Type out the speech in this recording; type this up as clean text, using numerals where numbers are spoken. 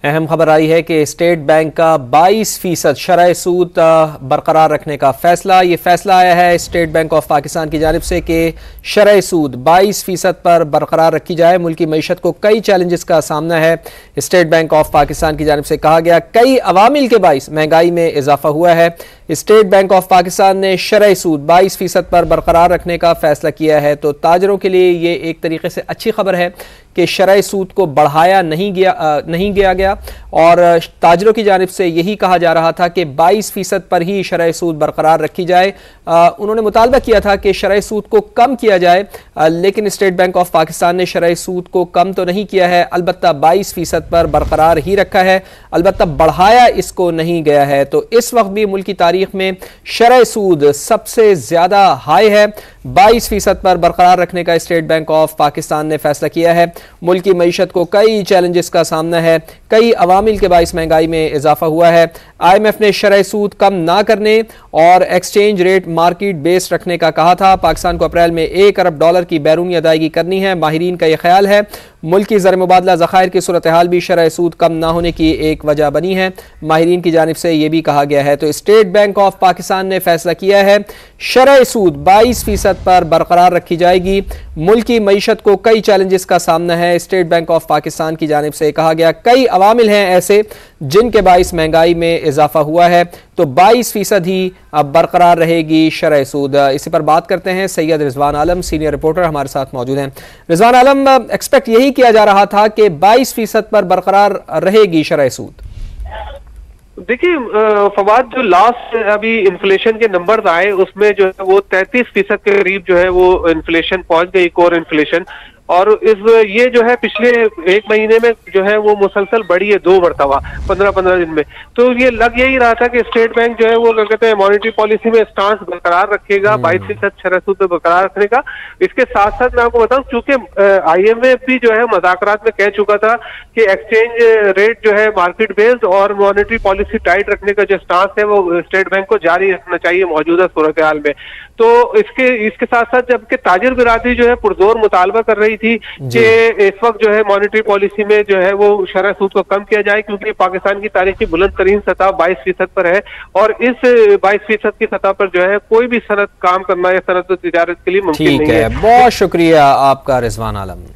अहम खबर आई है कि स्टेट बैंक का 22% शरह सूद बरकरार रखने का फैसला। ये फैसला आया है स्टेट बैंक ऑफ पाकिस्तान की जानिब से कि शरह सूद 22% पर बरकरार रखी जाए। मुल्की मईशत को कई चैलेंजेस का सामना है। स्टेट बैंक ऑफ पाकिस्तान की जानिब से कहा गया कई अवामिल के बाइस महंगाई में इजाफा हुआ है। स्टेट बैंक ऑफ पाकिस्तान ने शरह सूद 22% पर बरकरार रखने का फैसला किया है। तो ताजरों के लिए ये एक तरीके से अच्छी खबर है कि शरह सूद को बढ़ाया नहीं गया और ताजरों की जानिब से यही कहा जा रहा था कि 22% पर ही शरह सूद बरकरार रखी जाए। उन्होंने मुतालबा किया था कि शरह सूद को कम किया जाए, लेकिन स्टेट बैंक ऑफ पाकिस्तान ने शरह सूद को कम तो नहीं किया है, अलबत्ता 22% पर बरकरार ही रखा है, अलबत्ता बढ़ाया इसको नहीं गया है। तो इस वक्त भी मुल्क की तारीख में शरह सूद सबसे ज्यादा हाई है। 22% पर बरकरार रखने का स्टेट बैंक ऑफ पाकिस्तान ने फैसला किया है। मुल्क की मईशत को कई चैलेंजेस का सामना है, कई अवामिल के बाइस महंगाई में इजाफा हुआ है। IMF ने शरह सूद कम ना करने और एक्सचेंज रेट मार्केट बेस्ड रखने का कहा था। पाकिस्तान को अप्रैल में $1 अरब की बैरूनी अदायगी करनी है। माहिरीन का यह ख्याल है मुल्क की ज़र मुबादला ज़खायर की सूरत हाल भी शरह सूद कम ना होने की एक वजह बनी है। माहिरीन की जानिब से यह भी कहा गया है। तो स्टेट बैंक ऑफ पाकिस्तान ने फैसला किया है शरह सूद 22% पर बरकरार रखी जाएगी। मुल्क की मईशत को कई चैलेंजेस का सामना है। स्टेट बैंक ऑफ पाकिस्तान की जानिब से कहा गया कई अवामिल हैं ऐसे जिनके बाइस महंगाई में इजाफा हुआ है, तो 22% ही अब बरकरार रहेगी शरह सूद। इसी पर बात करते हैं। सैयद रिजवान आलम सीनियर रिपोर्टर हमारे साथ मौजूद हैं। रिजवान आलम, एक्सपेक्ट यही किया जा रहा था कि 22% पर बरकरार रहेगी शरह सूद। देखिए फवाद, जो लास्ट अभी इन्फ्लेशन के नंबर्स आए उसमें जो है वो 33% के करीब जो है वो इन्फ्लेशन पहुंच गई, कोर इन्फ्लेशन। और ये जो है पिछले एक महीने में जो है वो मुसलसल बढ़ी है 2 मरतबा 15-15 दिन में। तो ये लग यही रहा था कि स्टेट बैंक जो है वो क्या कहते हैं मॉनेटरी पॉलिसी में स्टांस बरकरार रखेगा, 22% शरह सूद बरकरार रखने का। इसके साथ साथ मैं आपको बताऊं, चूंकि IMF भी जो है मुज़ाकरात में कह चुका था कि एक्सचेंज रेट जो है मार्केट बेस्ड और मॉनेटरी पॉलिसी टाइट रखने का जो स्टांस है वो स्टेट बैंक को जारी रखना चाहिए मौजूदा सूरत हाल में। तो इसके साथ साथ जबकि ताजिर बिरादरी जो है पुरजोर मुतालबा कर रही थी कि इस वक्त जो है मॉनेटरी पॉलिसी में जो है वो शरह सूद को कम किया जाए, क्योंकि पाकिस्तान की तारीख की बुलंद तरीन सतह 22% पर है और इस 22% की सतह पर जो है कोई भी सनत काम करना या सनत तिजारत के लिए मुमकिन नहीं है। बहुत शुक्रिया आपका रिजवान आलम।